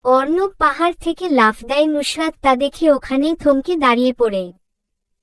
অর্ণব পাহাড় থেকে লাফ দেয়। নুসরাত তা দেখে ওখানেই থমকে দাঁড়িয়ে পড়ে।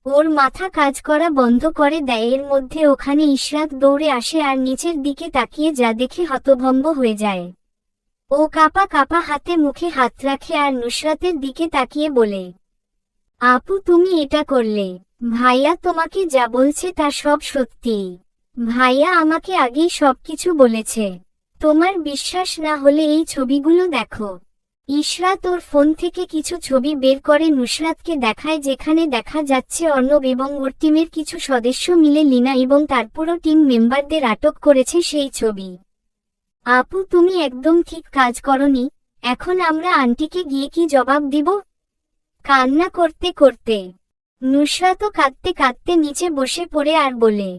ওর মাথা কাজ করা বন্ধ করে দেয়। এর মধ্যে ওখানে ইশরাত দৌড়ে আসে আর নিচের দিকে তাকিয়ে যা দেখে হতভম্ব হয়ে যায়। ও কাঁপা কাঁপা হাতে মুখে হাত রাখে আর নুসরাতের দিকে তাকিয়ে বলে, আপু তুমি এটা করলে? ভাইয়া তোমাকে যা বলছে তা সব সত্যি। ভাইয়া আমাকে আগেই সবকিছু বলেছে। তোমার বিশ্বাস না হলে এই ছবিগুলো দেখো। ইশরাত ওর ফোন থেকে কিছু ছবি বের করে নুসরাতকে দেখায়, যেখানে দেখা যাচ্ছে অর্ণব এবং ওর টিমের কিছু সদস্য মিলে লিনা এবং তার পুরো টিম মেম্বারদের আটক করেছে সেই ছবি। আপু তুমি একদম ঠিক কাজ করনি। এখন আমরা আন্টিকে গিয়ে কি জবাব দিব? কান্না করতে করতে নুসরাতও কাঁদতে কাঁদতে নিচে বসে পড়ে আর বলে,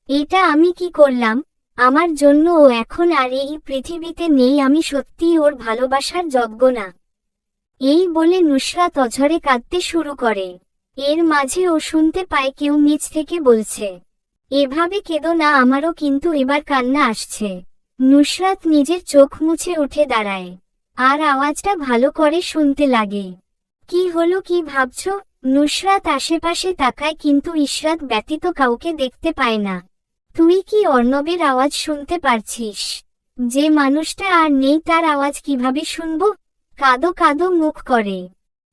এটা আমি কি করলাম? আমার জন্য ও এখন আর এই পৃথিবীতে নেই। আমি সত্যিই ওর ভালোবাসার যোগ্য না। এই বলে নুসরাত অঝরে কাঁদতে শুরু করে। এর মাঝে ও শুনতে পায় কেউ নিচ থেকে বলছে, এভাবে কেঁদো না, আমারও কিন্তু এবার কান্না আসছে। নুসরাত নিজের চোখ মুছে উঠে দাঁড়ায় আর আওয়াজটা ভালো করে শুনতে লাগে। কি হলো, কি ভাবছো? নুসরাত আশেপাশে তাকায় কিন্তু ইশরাত ব্যতীত কাউকে দেখতে পায় না। তুই কি অর্ণবের আওয়াজ শুনতে পারছিস? যে মানুষটা আর নেই তার আওয়াজ কিভাবে শুনবো? কাঁদো কাঁদো মুখ করে।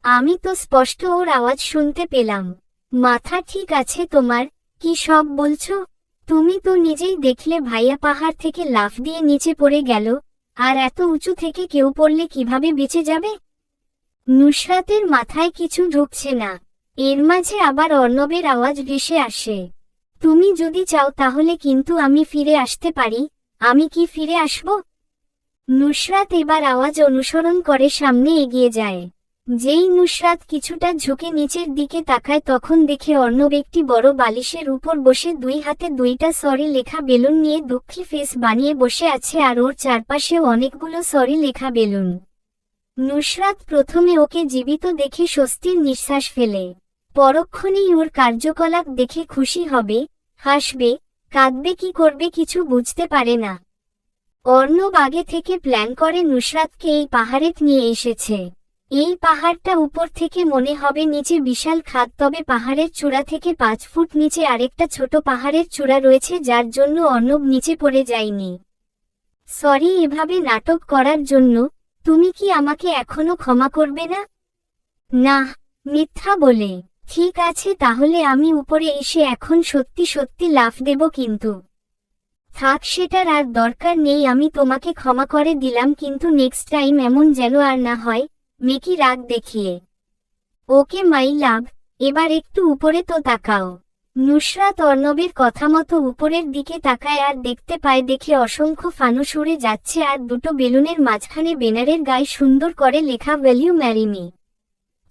আমি তো স্পষ্ট ওর আওয়াজ শুনতে পেলাম। মাথা ঠিক আছে তোমার? কি সব বলছো? তুমি তো নিজেই দেখলে ভাইয়া পাহাড় থেকে লাফ দিয়ে নিচে পড়ে গেল। আর এত উঁচু থেকে কেউ পড়লে কিভাবে বেঁচে যাবে? নুসরাতের মাথায় কিছু ঢুকছে না। এর মাঝে আবার অর্ণবের আওয়াজ ভেসে আসে, তুমি যদি চাও তাহলে কিন্তু আমি ফিরে আসতে পারি। আমি কি ফিরে আসব? নুসরাত এবার আওয়াজ অনুসরণ করে সামনে এগিয়ে যায়। যেই নুসরাত কিছুটা ঝুঁকে নিচের দিকে তাকায় তখন দেখে অর্ণব একটি বড় বালিশের উপর বসে দুই হাতে দুইটা সরি লেখা বেলুন নিয়ে দুঃখী ফেস বানিয়ে বসে আছে আর ওর চারপাশেও অনেকগুলো সরি লেখা বেলুন। নুসরাত প্রথমে ওকে জীবিত দেখে স্বস্তির নিঃশ্বাস ফেলে। পরক্ষণেই ওর কার্যকলাপ দেখে খুশি হবে, হাসবে, কাঁদবে, কি করবে কিছু বুঝতে পারে না। অর্ণব আগে থেকে প্ল্যান করে নুসরাতকে এই পাহাড়ে নিয়ে এসেছে। এই পাহাড়টা উপর থেকে মনে হবে নিচে বিশাল খাদ, তবে পাহাড়ের চূড়া থেকে 5 ফুট নিচে আরেকটা ছোট পাহাড়ের চূড়া রয়েছে, যার জন্য অর্ণব নিচে পড়ে যায়নি। সরি এভাবে নাটক করার জন্য। তুমি কি আমাকে এখনো ক্ষমা করবে না? না, মিথ্যা বলে। ঠিক আছে তাহলে আমি উপরে এসে এখন সত্যি সত্যি লাফ দেব, কিন্তু থাক সেটার আর দরকার নেই। আমি তোমাকে ক্ষমা করে দিলাম, কিন্তু নেক্সট টাইম এমন যেন আর না হয়। মেকি রাগ দেখিয়ে, ওকে মাই লাভ, এবার একটু উপরে তো তাকাও। নুসরাত অর্ণবের কথা মতো উপরের দিকে তাকায় আর দেখতে পায় দেখে অসংখ্য ফানুস উড়ে যাচ্ছে আর দুটো বেলুনের মাঝখানে ব্যানারের গায়ে সুন্দর করে লেখা ভ্যালিউ ম্যারি মি।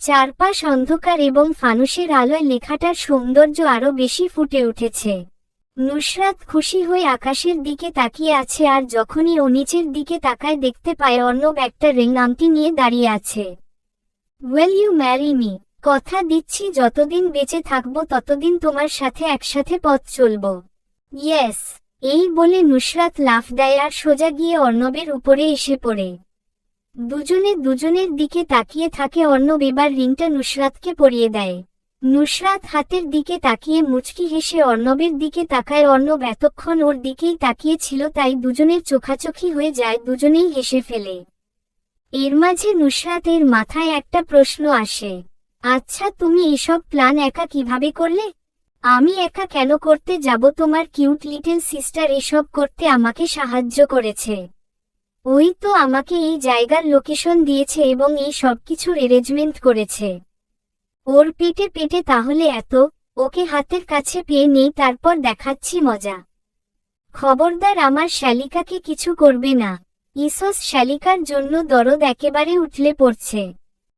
চারপাশ অন্ধকার এবং ফানুসের আলোয় লেখাটার সৌন্দর্য আরো বেশি ফুটে উঠেছে। নুসরাত খুশি হয়ে আকাশের দিকে তাকিয়ে আছে আর যখনই ও নিচের দিকে তাকায় দেখতে পায় অর্ণব একটা রিং আংটি নিয়ে দাঁড়িয়ে আছে। Will you marry me? কথা দিচ্ছি যতদিন বেঁচে থাকবো ততদিন তোমার সাথে একসাথে পথ চলব। ইয়েস। এই বলে নুসরাত লাফ দেয় আর সোজা গিয়ে অর্ণবের উপরে এসে পড়ে। দুজনে দুজনের দিকে তাকিয়ে থাকে। অর্ণব এবার রিংটা নুসরাতকে পরিয়ে দেয়। নুসরাত হাতের দিকে তাকিয়ে মুচকি হেসে অর্ণবের দিকে তাকায়। অর্ণব এতক্ষণ ওর দিকেই তাকিয়ে ছিল, তাই দুজনের চোখাচোখি হয়ে যায়, দুজনেই হেসে ফেলে। এর মাঝে নুসরাতের মাথায় একটা প্রশ্ন আসে, আচ্ছা তুমি এসব প্ল্যান একা কিভাবে করলে? আমি একা কেন করতে যাব? তোমার কিউট লিটল সিস্টার এসব করতে আমাকে সাহায্য করেছে। ওই তো আমাকে এই জায়গার লোকেশন দিয়েছে এবং এই সবকিছুর অ্যারেঞ্জমেন্ট করেছে। ওর পেটে পেটে তাহলে এত, ওকে হাতের কাছে পেয়ে নেই, তারপর দেখাচ্ছি মজা। খবরদার আমার শালিকাকে কিছু করবে না। ইসস শালিকার জন্য দরদ একেবারে উঠলে পড়ছে।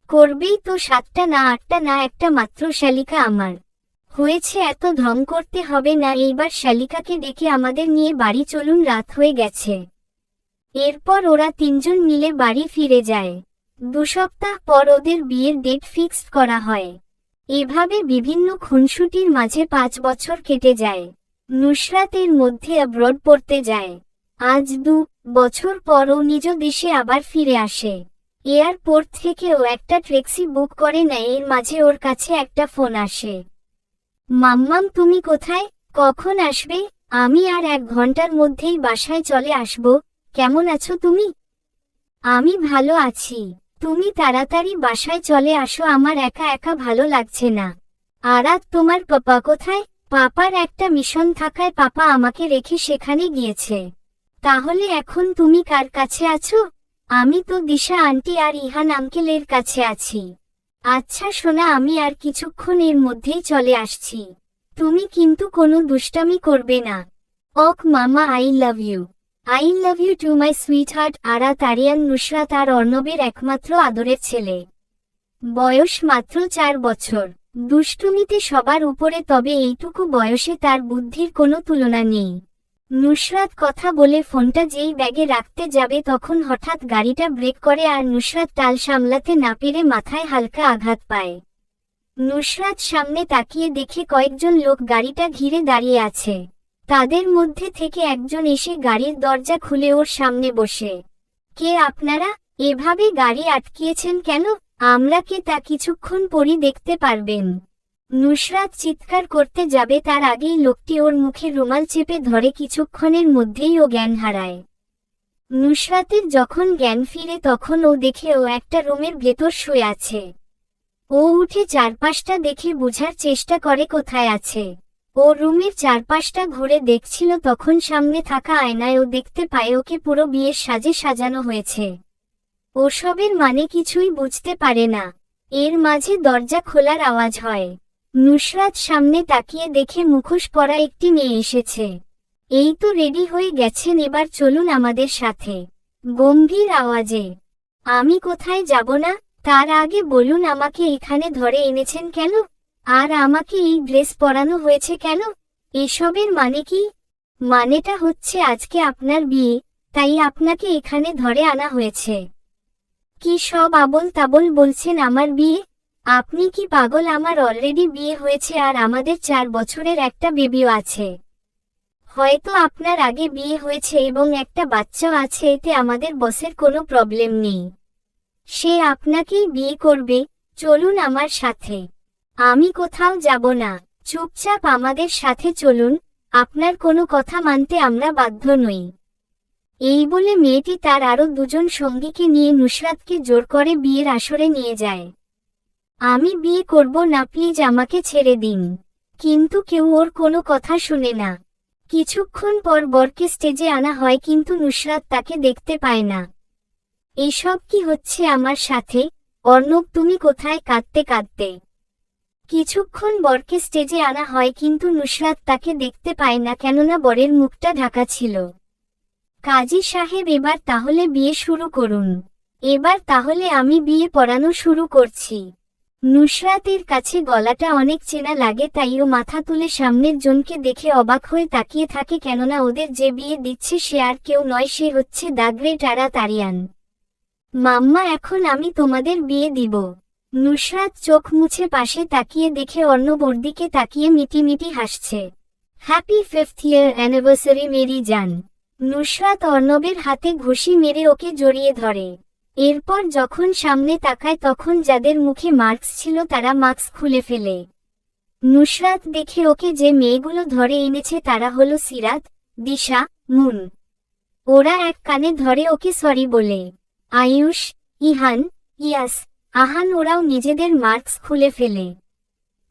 করবেই তো, 7টা না 8টা না, একটা মাত্র শালিকা আমার। হয়েছে, এত ঢং করতে হবে না। এইবার শালিকাকে ডেকে আমাদের নিয়ে বাড়ি চলুন, রাত হয়ে গেছে। এরপর ওরা তিনজন মিলে বাড়ি ফিরে যায়। 2 সপ্তাহ পর ওদের বিয়ের ডেট ফিক্সড করা হয়। এভাবে বিভিন্ন খুনসুটির মাঝে 5 বছর কেটে যায়। নুসরাত এর মধ্যে অ্যাব্রড পড়তে যায়। আজ 2 বছর পর ও নিজ দেশে আবার ফিরে আসে। এয়ারপোর্ট থেকে ও একটা ট্যাক্সি বুক করে নেয়। এর মাঝে ওর কাছে একটা ফোন আসে। মাম্মাম, তুমি কোথায়? কখন আসবে? আমি আর 1 ঘন্টার মধ্যেই বাসায় চলে আসব। কেমন আছো তুমি? আমি ভালো আছি। তুমি তাড়াতাড়ি বাসায় চলে আসো, আমার একা একা ভালো লাগছে না। আরাত, তোমার পাপা কোথায়? পাপার একটা মিশন থাকায় পাপা আমাকে রেখে সেখানে গিয়েছে। তাহলে এখন তুমি কার কাছে আছো? আমি তো দিশা আন্টি আর ইহান আঙ্কেলের কাছে আছি। আচ্ছা সোনা, আমি আর কিছুক্ষণ এর মধ্যেই চলে আসছি। তুমি কিন্তু কোনো দুষ্টামি করবে না। ওক মামা, I love you. I love you too my sweetheart. Arat Ariyan Nusrat আর অর্ণবের একমাত্র আদরের ছেলে। বয়স মাত্র 4 বছর। দুষ্টুমিতে সবার উপরে, তবে এইটুকু বয়সে তার বুদ্ধির কোনো তুলনা নেই। নুসরাত কথা বলে ফোনটা যেই ব্যাগে রাখতে যাবে তখন হঠাৎ গাড়িটা ব্রেক করে আর নুসরাত টাল সামলাতে না পেরে মাথায় হালকা আঘাত পায়। নুসরাত সামনে তাকিয়ে দেখে কয়েকজন লোক গাড়িটা ঘিরে দাঁড়িয়ে আছে। তাদের মধ্যে থেকে একজন এসে গাড়ির দরজা খুলে ওর সামনে বসে। কে আপনারা? এভাবে গাড়ি আটকিয়েছেন কেন? আমরা কে তা কিছুক্ষণ পরই দেখতে পারবেন। নুসরাত চিৎকার করতে যাবে তার আগেই লোকটি ওর মুখে রুমাল চেপে ধরে। কিছুক্ষণের মধ্যেই ও জ্ঞান হারায়। নুসরাতের যখন জ্ঞান ফিরে তখন ও দেখে ও একটা রুমের ভেতর শুয়ে আছে। ও উঠে চারপাশটা দেখে বোঝার চেষ্টা করে কোথায় আছে। ও রুমের চারপাশটা ঘুরে দেখছিল, তখন সামনে থাকা আয়নায় ও দেখতে পায় ওকে পুরো বিয়ের সাজে সাজানো হয়েছে। ওসবের মানে কিছুই বুঝতে পারে না। এর মাঝে দরজা খোলার আওয়াজ হয়। নুসরাত সামনে তাকিয়ে দেখে মুখোশ পরা একটি মেয়ে এসেছে। এই তো রেডি হয়ে গেছেন, এবার চলুন আমাদের সাথে। গম্ভীর আওয়াজে। আমি কোথায় যাব না, তার আগে বলুন আমাকে এখানে ধরে এনেছেন কেন? আর আমাকে এই ড্রেস পরানো হয়েছে কেন? এসবের মানে কি? মানেটা হচ্ছে আজকে আপনার বিয়ে, তাই আপনাকে এখানে ধরে আনা হয়েছে। কি সব আবোল তাবোল বলছেন? আমার বিয়ে? আপনি কি পাগল? আমার অলরেডি বিয়ে হয়েছে আর আমাদের 4 বছরের একটা বেবিও আছে। হয়তো আপনার আগে বিয়ে হয়েছে এবং একটা বাচ্চাও আছে, এতে আমাদের বসের কোনো প্রবলেম নেই। সে আপনাকেই বিয়ে করবে। চলুন আমার সাথে। আমি কোথাও যাব না, চুপচাপ আমাদের সাথে চলুন। আপনার কোনো কথা মানতে আমরা বাধ্য নই। এই বলে মেয়েটি তার আরও 2জন সঙ্গীকে নিয়ে নুসরাতকে জোর করে বিয়ের আসরে নিয়ে যায়। আমি বিয়ে করব না, প্লিজ আমাকে ছেড়ে দিন। কিন্তু কেউ ওর কোনো কথা শুনে না। কিছুক্ষণ পর বরকে স্টেজে আনা হয়, কিন্তু নুসরাত তাকে দেখতে পায় না। এসব কি হচ্ছে আমার সাথে? অর্ণব, তুমি কোথায়? কাঁদতে কাঁদতে কিছুক্ষণ বরকে স্টেজে আনা হয়, কিন্তু নুসরাত তাকে দেখতে পায় না, কেননা বরের মুখটা ঢাকা ছিল। কাজী সাহেব, এবার তাহলে বিয়ে শুরু করুন। এবার তাহলে আমি বিয়ে পড়ানো শুরু করছি। নুসরাতের কাছে গলাটা অনেক চেনা লাগে, তাই ও মাথা তুলে সামনের জনকে দেখে অবাক হয়ে তাকিয়ে থাকে, কেননা ওদের যে বিয়ে দিচ্ছে সে আর কেউ নয়, সে হচ্ছে দ্য গ্রেট আরাত আরিয়ান। মাম্মা, এখন আমি তোমাদের বিয়ে দিব। নুসরাত চোখ মুছে পাশে তাকিয়ে দেখে অর্ণব ওর দিকে তাকিয়ে মিটিমিটি হাসছে। হ্যাপি 5th ইয়ার অ্যানিভার্সারি মেরি জান। নুসরাত অর্ণবের হাতে ঘুষি মেরে ওকে জড়িয়ে ধরে। এরপর যখন সামনে তাকায় তখন যাদের মুখে মাস্ক ছিল তারা মাস্ক খুলে ফেলে। নুসরাত দেখে ওকে যে মেয়েগুলো ধরে এনেছে তারা হলো সিরাত, দিশা, মুন। ওরা এক কানে ধরে ওকে সরি বলে। আয়ুষ, ইহান, ইয়াস, আহান ওরাও নিজেদের মাস্ক খুলে ফেলে।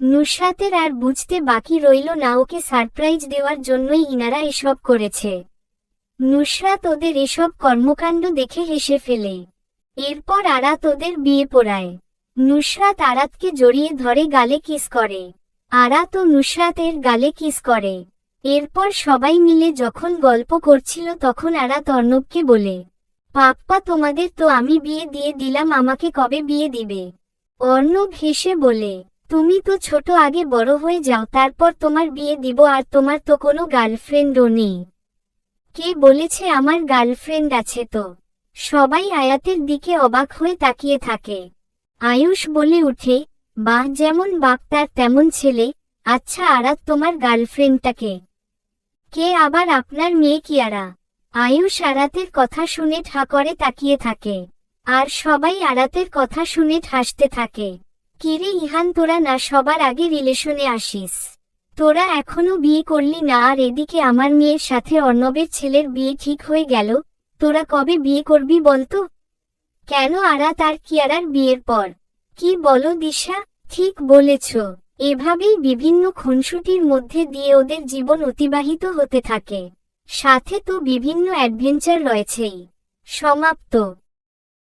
নুসরাতের আর বুঝতে বাকি রইল না ওকে সারপ্রাইজ দেওয়ার জন্যই ইনারা এসব করেছে। নুসরাত ওদের এসব কর্মকাণ্ড দেখে হেসে ফেলে। এরপর আরাত ওদের বিয়ে পড়ায়। নুসরাত আরাতকে জড়িয়ে ধরে গালে কিস করে। আরাত ও নুসরাতের গালে কিস করে। এরপর সবাই মিলে যখন গল্প করছিল তখন আরাত অর্ণবকে বলে, পাপ্পা, তোমাদের তো আমি বিয়ে দিয়ে দিলাম, আমাকে কবে বিয়ে দিবে? অর্ণব হেসে বলে, তুমি তো ছোট, আগে বড় হয়ে যাও, তারপর তোমার বিয়ে দিব। আর তোমার তো কোনো গার্লফ্রেন্ডও নেই। কে বলেছে আমার গার্লফ্রেন্ড আছে? তো সবাই আয়াতের দিকে অবাক হয়ে তাকিয়ে থাকে। আয়ুষ বলে উঠে, বাহ, যেমন বাপ তার তেমন ছেলে। আচ্ছা আরাত, তোমার গার্লফ্রেন্ডটাকে? কে আবার আপনার মেয়ে কিয়ারা? আয়ুষ আরাতের কথা শুনে ঠা করে তাকিয়ে থাকে। আর সবাই আরাতের কথা শুনে হাসতে থাকে। কিরে ইহান, তোরা না সবার আগে রিলেশনে আসিস? তোরা এখনো বিয়ে করলি না, আর এদিকে আমার মেয়ের সাথে অর্ণবের ছেলের বিয়ে ঠিক হয়ে গেল। তোরা কবে বিয়ে করবি বলতো? কেন আরাত আর কিয়ারার বিয়ের পর? কি বলো দিশা? ঠিক বলেছ। এভাবেই বিভিন্ন খুনসুটির মধ্যে দিয়ে ওদের জীবন অতিবাহিত হতে থাকে। সাথে তো বিভিন্ন অ্যাডভেঞ্চার রয়েছেই। সমাপ্ত।